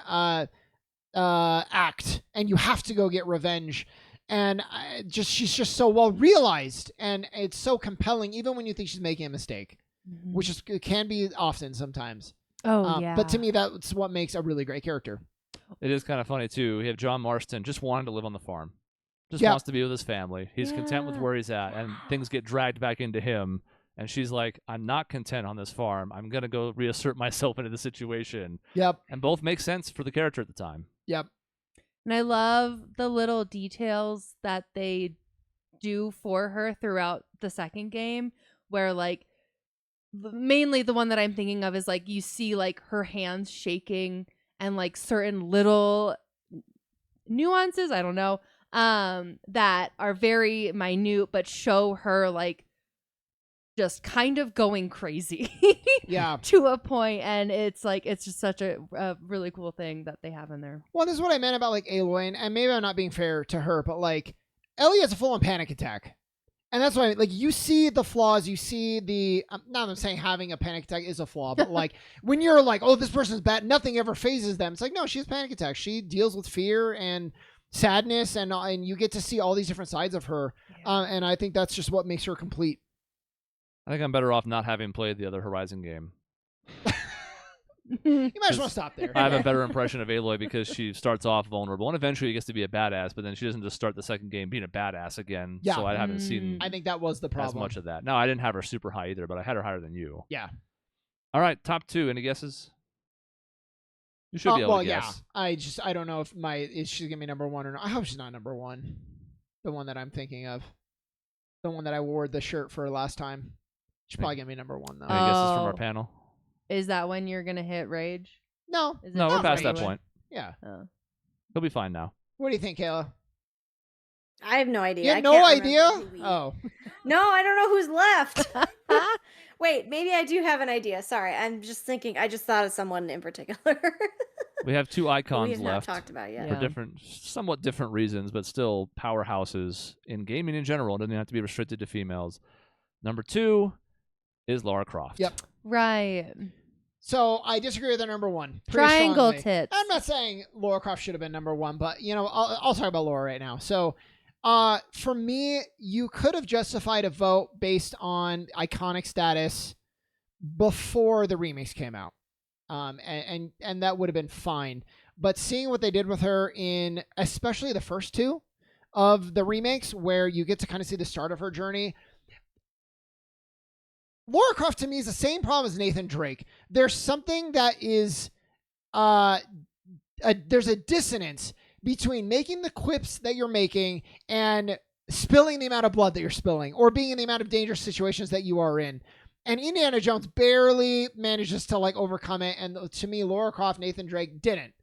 C: act, and you have to go get revenge. And she's just so well realized, and it's so compelling, even when you think she's making a mistake,
B: Mhm.
C: which it can be often sometimes.
B: Oh yeah.
C: But to me, that's what makes a really great character.
A: It is kind of funny, too. We have John Marston just wanting to live on the farm. Just
C: Yeah.
A: wants to be with his family. He's content with
B: Yeah.
A: where he's at, and things get dragged back into him. And she's like, I'm not content on this farm. I'm going to go reassert myself into the situation.
C: Yep.
A: And both make sense for the character at the time.
C: Yep.
B: And I love the little details that they do for her throughout the second game, where, like, mainly the one that I'm thinking of is, like, you see, like, her hands shaking and, like, certain little nuances, I don't know, that are very minute but show her, like, just kind of going crazy.
C: Yeah.
B: To a point, and it's like, it's just such a really cool thing that they have in there.
C: Well, this is what I meant about, like, Aloy, and maybe I'm not being fair to her, but, like, Ellie has a full-on panic attack. And that's why, like, you see the flaws, you see the, not that I'm saying having a panic attack is a flaw, but, like, when you're like, oh, this person's bad, nothing ever phases them. It's like, no, she has panic attack. She deals with fear and sadness, and you get to see all these different sides of her. And I think that's just what makes her complete.
A: I think I'm better off not having played the other Horizon game.
C: You might as well stop there.
A: I have a better impression of Aloy because she starts off vulnerable, and eventually gets to be a badass, but then she doesn't just start the second game being a badass again.
C: Yeah.
A: So I haven't seen
C: I think that was the problem.
A: as much of that. No, I didn't have her super high either, but I had her higher than you.
C: Yeah.
A: All right, top 2. Any guesses? You should be able to guess.
C: Yeah. I don't know if she's gonna be number 1 or not. I hope she's not number 1. The one that I'm thinking of. The one that I wore the shirt for last time. She's probably gonna be number 1 though.
A: Any guesses from our
B: Oh.
A: panel?
B: Is that when you're gonna hit rage?
C: No.
B: Is it
A: No, we're
B: just
A: past that
B: regular?
A: point.
C: Yeah.
B: Oh.
A: He'll be fine now.
C: What do you think, Kayla?
D: I have no idea.
C: You
D: I
C: have no
D: can't
C: idea?
D: remember who we-
C: Oh.
D: No, I don't know who's left. Wait, maybe I do have an idea. Sorry, I'm just thinking. I just thought of someone in particular.
A: We have 2
D: we
A: icons
D: have not
A: left
D: talked about yet.
A: for
B: Yeah.
A: different, somewhat different reasons, but still powerhouses in gaming in general. It doesn't have to be restricted to females. Number 2 is Lara Croft.
C: Yep.
B: Right.
C: So I disagree with her number 1. pretty
B: Triangle
C: strongly.
B: tits.
C: I'm not saying Lara Croft should have been number 1, but I'll talk about Lara right now. So for me, you could have justified a vote based on iconic status before the remakes came out. And that would have been fine. But seeing what they did with her in especially the first 2 of the remakes, where you get to kind of see the start of her journey, Lara Croft to me is the same problem as Nathan Drake. There's something that is there's a dissonance between making the quips that you're making and spilling the amount of blood that you're spilling, or being in the amount of dangerous situations that you are in. And Indiana Jones barely manages to like overcome it, and to me, Lara Croft, Nathan Drake didn't.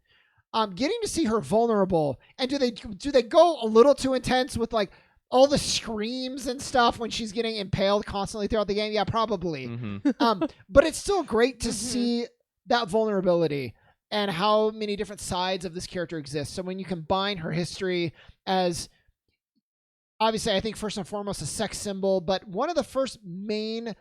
C: Getting to see her vulnerable, and do they go a little too intense with like all the screams and stuff when she's getting impaled constantly throughout the game? Yeah, probably.
A: Mm-hmm.
C: But it's still great to see that vulnerability and how many different sides of this character exist. So when you combine her history as, obviously, I think first and foremost a sex symbol, but one of the first main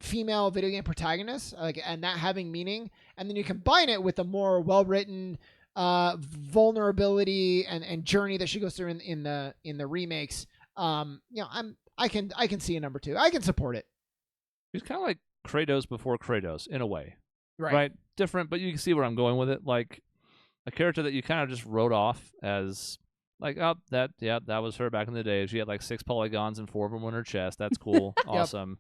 C: female video game protagonists, like, and that having meaning, and then you combine it with the more well-written vulnerability and journey that she goes through in the remakes. I can see a number 2. I can support it.
A: She's kind of like Kratos before Kratos in a way,
C: Right.
A: right? Different, but you can see where I'm going with it. Like a character that you kind of just wrote off as like, oh, that was her back in the day. She had like 6 polygons and 4 of them on her chest. That's cool, awesome.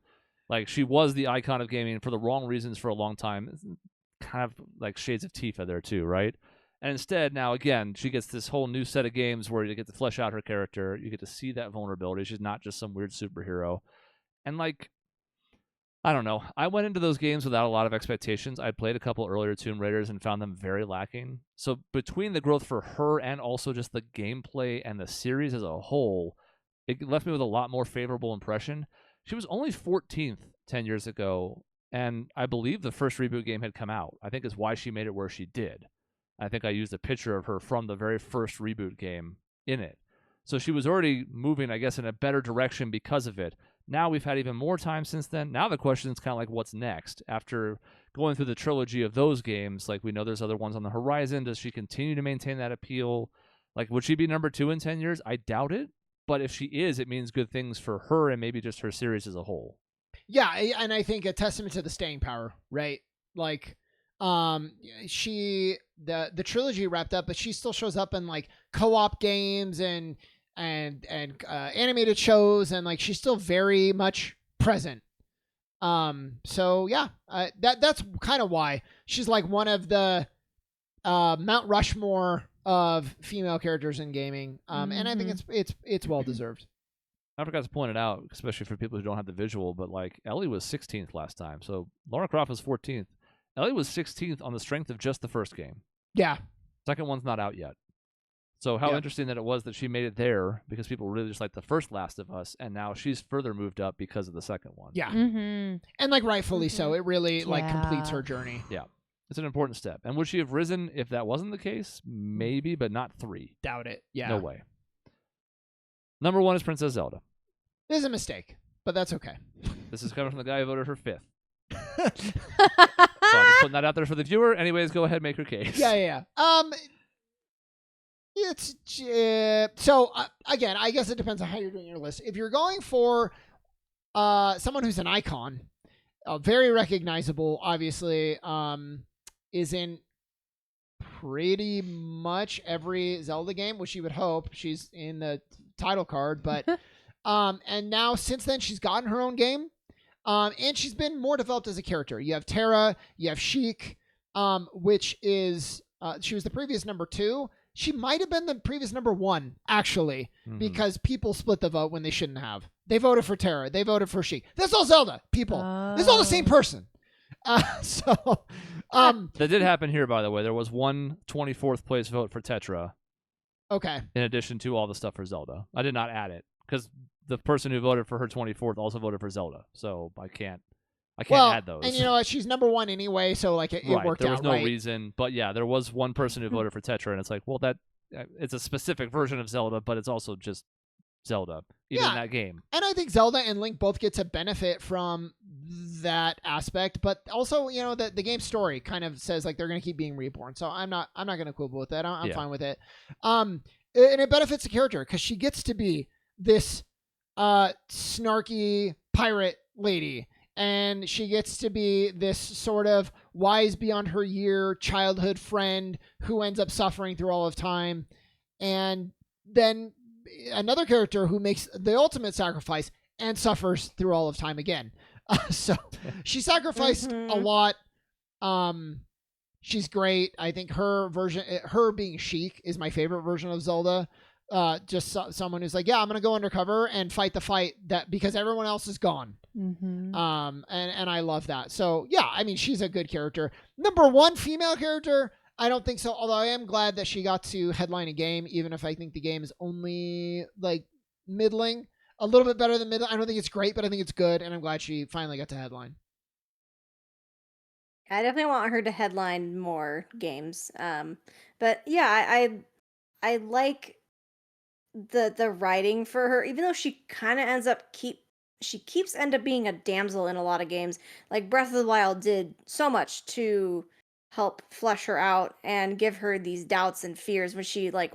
A: Like she was the icon of gaming for the wrong reasons for a long time. Kind of like shades of Tifa there too, right? And instead, now again, she gets this whole new set of games where you get to flesh out her character. You get to see that vulnerability. She's not just some weird superhero. And like, I don't know. I went into those games without a lot of expectations. I played a couple earlier Tomb Raiders and found them very lacking. So between the growth for her and also just the gameplay and the series as a whole, it left me with a lot more favorable impression. She was only 14th 10 years ago, and I believe the first reboot game had come out. I think is why she made it where she did. I think I used a picture of her from the very first reboot game in it. So she was already moving, I guess, in a better direction because of it. Now we've had even more time since then. Now the question is kind of like, what's next? After going through the trilogy of those games, like we know there's other ones on the horizon. Does she continue to maintain that appeal? Like, would she be number 2 in 10 years? I doubt it. But if she is, it means good things for her and maybe just her series as a whole.
C: Yeah, and I think a testament to the staying power, right? Like, the trilogy wrapped up, but she still shows up in like co-op games and animated shows, and like she's still very much present. So yeah, that's kind of why she's like one of the Mount Rushmore of female characters in gaming. And I think it's well deserved.
A: I forgot to point it out, especially for people who don't have the visual, but like Ellie was 16th last time, so Lara Croft was 14th. Ellie was 16th on the strength of just the first game.
C: Yeah.
A: Second one's not out yet. So how interesting that it was that she made it there because people really just like the first Last of Us, and now she's further moved up because of the second one.
C: Yeah. And like rightfully so. It really like completes her journey.
A: Yeah. It's an important step. And would she have risen if that wasn't the case? Maybe, but not 3.
C: Doubt it. Yeah.
A: No way. Number 1 is Princess Zelda.
C: This is a mistake, but that's okay.
A: This is coming from the guy who voted her 5th. So I'm just putting that out there for the viewer. Anyways, go ahead, make your case.
C: Yeah. It's so again, I guess it depends on how you're doing your list. If you're going for someone who's an icon, very recognizable, obviously, is in pretty much every Zelda game, which you would hope. She's in the title card, but and now since then she's gotten her own game. And she's been more developed as a character. You have Terra, you have Sheik, which is she was the previous number 2. She might have been the previous number 1, actually, because people split the vote when they shouldn't have. They voted for Terra. They voted for Sheik. That's all Zelda, people. This is all the same person. That
A: did happen here, by the way. There was one 24th place vote for Tetra.
C: Okay.
A: In addition to all the stuff for Zelda. I did not add it, because the person who voted for her 24th also voted for Zelda. So I can't add those.
C: And you know what? She's number 1 anyway, so like it worked out.
A: There was no reason. But yeah, there was one person who voted for Tetra, and it's like, well, that it's a specific version of Zelda, but it's also just Zelda, even in that game.
C: And I think Zelda and Link both get to benefit from that aspect, but also, you know, the game story kind of says like they're going to keep being reborn. So I'm not going to quibble with that. I'm fine with it. And it benefits the character because she gets to be this snarky pirate lady, and she gets to be this sort of wise beyond her year childhood friend who ends up suffering through all of time, and then another character who makes the ultimate sacrifice and suffers through all of time again. So she sacrificed a lot She's great. I think her version, her being Sheik, is my favorite version of Zelda. Just someone who's like, yeah, I'm gonna go undercover and fight the fight that because everyone else is gone.
B: Mm-hmm.
C: And I love that. So yeah, I mean, she's a good character. Number one female character, I don't think so. Although I am glad that she got to headline a game, even if I think the game is only like middling, a little bit better than middling. I don't think it's great, but I think it's good, and I'm glad she finally got to headline.
D: I definitely want her to headline more games. But yeah, I like the writing for her, even though she kind of ends up she keeps end up being a damsel in a lot of games. Like Breath of the Wild did so much to help flesh her out and give her these doubts and fears when she like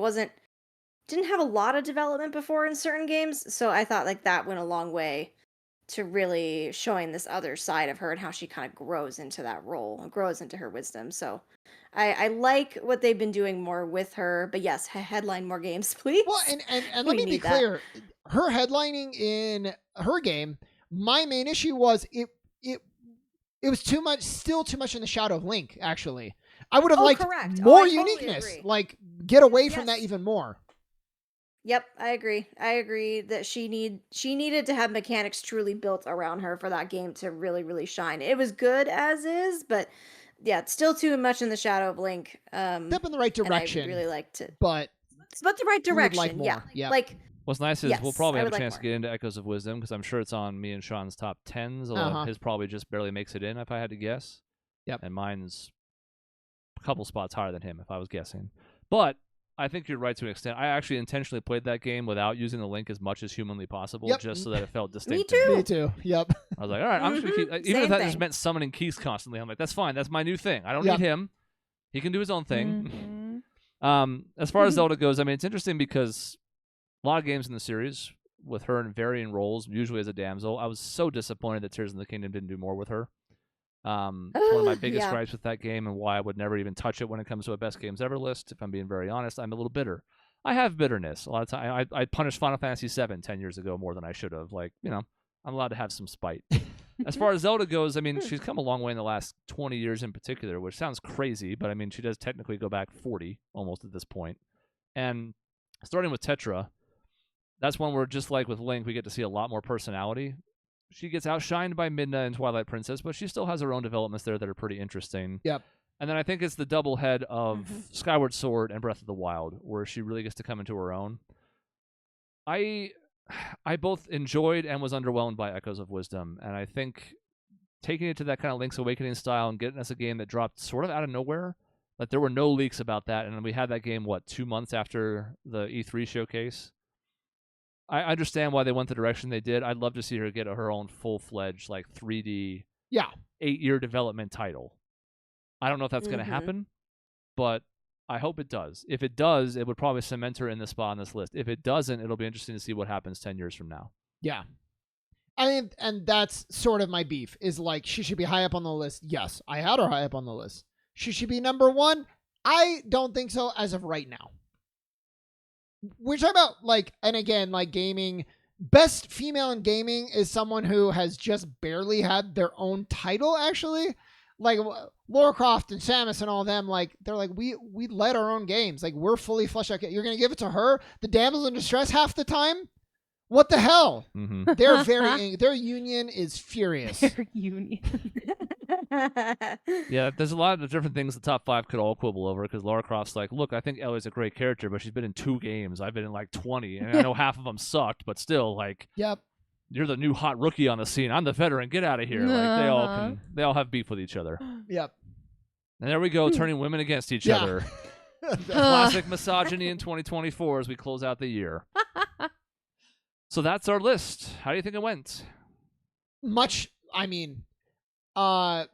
D: didn't have a lot of development before in certain games. So I thought like that went a long way to really showing this other side of her and how she kind of grows into that role and grows into her wisdom. So I like what they've been doing more with her, but yes, headline more games, please.
C: Well, and let
D: We
C: me be
D: need that.
C: clear, her headlining in her game, my main issue was it was too much, still too much in the shadow of Link. Actually, I would have liked
D: correct.
C: more
D: I totally
C: uniqueness,
D: agree.
C: like get away from that
D: Yes.
C: even more.
D: Yep, I agree. I agree that she needed to have mechanics truly built around her for that game to really, really shine. It was good as is, but yeah, it's still too much in the shadow of Link.
C: Step in the right
D: And
C: direction,
D: I really liked it.
C: but
D: But the right
C: we would
D: direction,
C: like more.
D: yeah.
C: Yeah.
D: Like
A: What's nice is we'll
D: Yes,
A: probably
D: I
A: have a
D: would like
A: chance to
D: more.
A: get into Echoes of Wisdom because I'm sure it's on me and Sean's top 10s, although
C: Uh-huh.
A: his probably just barely makes it in if I had to guess.
C: Yep.
A: And mine's a couple spots higher than him if I was guessing. But I think you're right to an extent. I actually intentionally played that game without using the link as much as humanly possible,
C: Yep.
A: just so that it felt distinct.
D: Me
A: to
D: too.
C: Me too. Yep.
A: I was like, all right, I'm just gonna keep. Even
D: Same
A: if that just
D: thing.
A: meant summoning Keith constantly, I'm like, that's fine. That's my new thing. I don't
C: Yep.
A: need him. He can do his own thing.
B: Mhm.
A: As far as Zelda goes, I mean, it's interesting because a lot of games in the series with her in varying roles, usually as a damsel. I was so disappointed that Tears of the Kingdom didn't do more with her. It's one of my biggest
D: Yeah.
A: gripes with that game and why I would never even touch it when it comes to a best games ever list. If I'm being very honest, I'm a little bitter. I have bitterness. A lot of time, I punished Final Fantasy VII 10 years ago more than I should have. Like, I'm allowed to have some spite. As far as Zelda goes, I mean, she's come a long way in the last 20 years in particular, which sounds crazy, but I mean, she does technically go back 40 almost at this point. And starting with Tetra, that's one where, just like with Link, we get to see a lot more personality. She gets outshined by Midna and Twilight Princess, but she still has her own developments there that are pretty interesting.
C: Yep.
A: And then I think it's the double head of
D: Mhm.
A: Skyward Sword and Breath of the Wild, where she really gets to come into her own. I both enjoyed and was underwhelmed by Echoes of Wisdom, and I think taking it to that kind of Link's Awakening style and getting us a game that dropped sort of out of nowhere. Like, there were no leaks about that, and we had that game, 2 months after the E3 showcase? I understand why they went the direction they did. I'd love to see her get her own full-fledged, 3D,
C: Yeah.
A: 8-year development title. I don't know if that's going to
D: Mhm.
A: happen, but I hope it does. If it does, it would probably cement her in the spot on this list. If it doesn't, it'll be interesting to see what happens 10 years from now.
C: Yeah. And that's sort of my beef, is like, she should be high up on the list. Yes, I had her high up on the list. She should be number one. I don't think so as of right now. We're talking about, and again, gaming. Best female in gaming is someone who has just barely had their own title, actually. Like Lara Croft and Samus and all them, they're like, we led our own games. Like, we're fully fleshed out. You're going to give it to her? The damsel in distress half the time? What the hell?
A: Mm-hmm.
C: They're very their union is furious.
B: Their union.
A: Yeah, there's a lot of different things the top 5 could all quibble over, because Lara Croft's like, look, I think Ellie's a great character, but she's been in 2 games. I've been in 20, and I know half of them sucked, but still,
C: Yep.
A: you're the new hot rookie on the scene. I'm the veteran. Get out of here. They all have beef with each other.
C: Yep.
A: And there we go, turning women against each
C: Yeah.
A: other. Classic misogyny in 2024 as we close out the year. So that's our list. How do you think it went?
C: I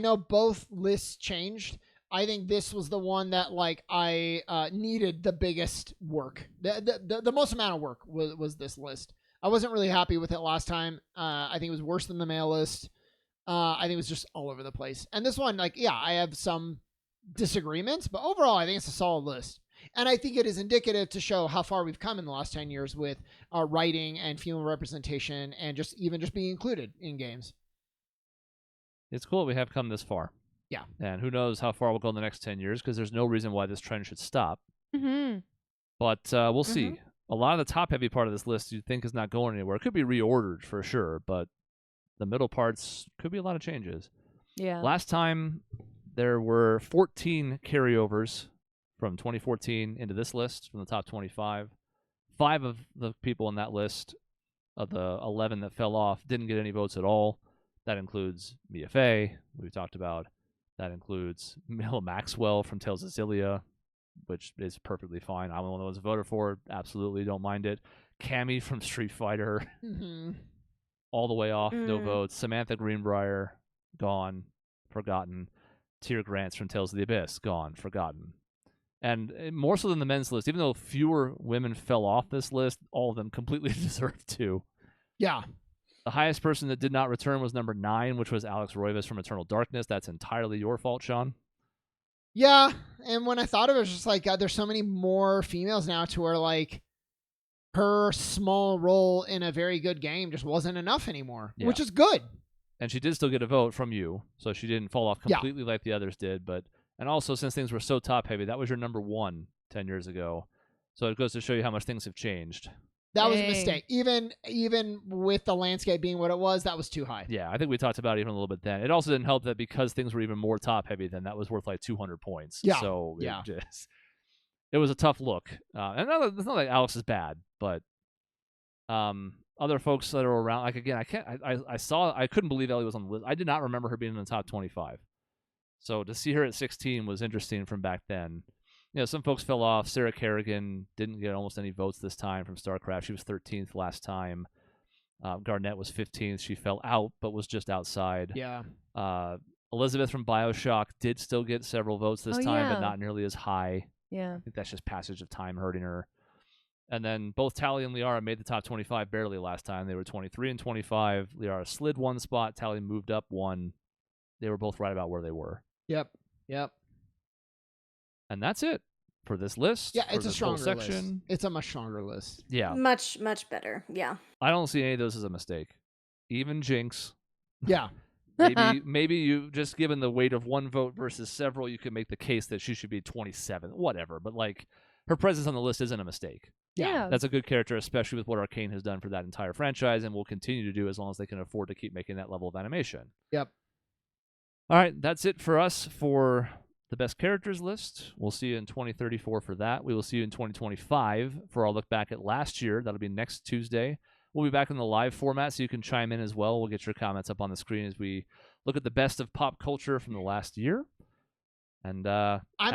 C: know both lists changed. I think this was the one that I needed the biggest work. The most amount of work was this list. I wasn't really happy with it last time. I think it was worse than the mail list. I think it was just all over the place. And this one, I have some disagreements, but overall, I think it's a solid list. And I think it is indicative to show how far we've come in the last 10 years with our writing and female representation and just being included in games.
A: It's cool we have come this far.
C: Yeah.
A: And who knows how far we'll go in the next 10 years, because there's no reason why this trend should stop.
B: Mm-hmm.
A: But we'll see. A lot of the top-heavy part of this list you'd think is not going anywhere. It could be reordered for sure, but the middle parts could be a lot of changes.
B: Yeah.
A: Last time, there were 14 carryovers from 2014 into this list from the top 25. 5 of the people in that list, of the 11 that fell off, didn't get any votes at all. That includes Mia Fey, we've talked about. That includes Mila Maxwell from Tales of Xillia, which is perfectly fine. I'm the one that was voted for. Absolutely don't mind it. Cammy from Street Fighter, all the way off, no votes. Samantha Greenbrier, gone, forgotten. Tyr Grants from Tales of the Abyss, gone, forgotten. And more so than the men's list, even though fewer women fell off this list, all of them completely deserved to.
C: Yeah.
A: The highest person that did not return was number 9, which was Alex Roivas from Eternal Darkness. That's entirely your fault, Sean.
C: Yeah, and when I thought of it, it was just like, God, there's so many more females now to where, like, her small role in a very good game just wasn't enough anymore, which is good.
A: And she did still get a vote from you, so she didn't fall off completely like the others did. And also, since things were so top-heavy, that was your number 1 10 years ago. So it goes to show you how much things have changed.
C: That was a mistake. Even with the landscape being what it was, that was too high.
A: Yeah, I think we talked about it even a little bit then. It also didn't help that because things were even more top-heavy, then that was worth like 200 points.
C: Yeah.
A: So it was a tough look. And it's not like Alex is bad, but other folks that are around, like, again, I couldn't believe Ellie was on the list. I did not remember her being in the top 25. So to see her at 16 was interesting from back then. You know, some folks fell off. Sarah Kerrigan didn't get almost any votes this time from StarCraft. She was 13th last time. Garnett was 15th. She fell out, but was just outside.
C: Yeah.
A: Elizabeth from BioShock did still get several votes this time, but not nearly as high.
B: Yeah.
A: I think that's just passage of time hurting her. And then both Tally and Liara made the top 25 barely last time. They were 23 and 25. Liara slid 1 spot. Tally moved up 1. They were both right about where they were.
C: Yep.
A: And that's it for this list.
C: Yeah, it's a stronger
A: section.
C: list. It's a much stronger list.
A: Yeah.
D: Much, much better. Yeah.
A: I don't see any of those as a mistake. Even Jinx.
C: Yeah.
A: Maybe you, just given the weight of 1 vote versus several, you could make the case that she should be 27. Whatever. But, like, her presence on the list isn't a mistake.
B: Yeah.
A: That's a good character, especially with what Arcane has done for that entire franchise and will continue to do as long as they can afford to keep making that level of animation.
C: Yep.
A: All right, that's it for us for the best characters list. We'll see you in 2034 for that. We will see you in 2025 for our look back at last year. That'll be next Tuesday. We'll be back in the live format, so you can chime in as well. We'll get your comments up on the screen as we look at the best of pop culture from the last year. And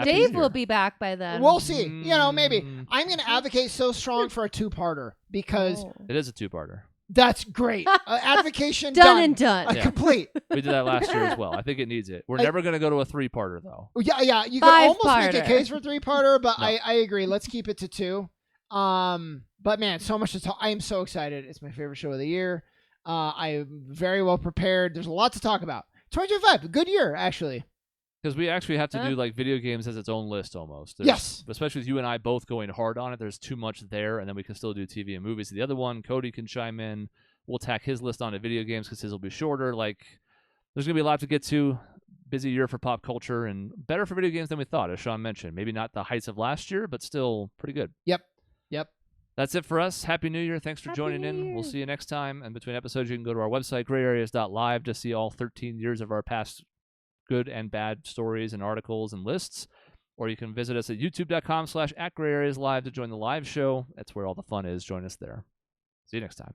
B: Dave will be back by then.
C: We'll see. You know, maybe. I'm going to advocate so strong for a 2-parter because
A: it is a 2-parter.
C: That's great. Advocation
B: done and done.
C: Complete.
A: We did that last year as well. I think it needs it. We're never going to go to a 3-parter, though.
C: Yeah. You can almost make a
B: 5-parter.
C: case for 3-parter, but
A: No.
C: I agree. Let's keep it to 2. But man, so much to talk. I am so excited. It's my favorite show of the year. I am very well prepared. There's a lot to talk about. 2025, a good year, actually.
A: Because we actually have to do like video games as its own list almost.
C: Yes.
A: Especially with you and I both going hard on it. There's too much there, and then we can still do TV and movies. The other one, Cody can chime in. We'll tack his list onto video games because his will be shorter. Like, there's going to be a lot to get to. Busy year for pop culture and better for video games than we thought, as Sean mentioned. Maybe not the heights of last year, but still pretty good.
C: Yep.
A: That's it for us. Happy New Year. Thanks for
B: Happy
A: joining
B: New
A: in.
B: Year.
A: We'll see you next time. And between episodes, you can go to our website, grayareas.live, to see all 13 years of our past good and bad stories and articles and lists. Or you can visit us at youtube.com/@grayareaslive to join the live show. That's where all the fun is. Join us there. See you next time.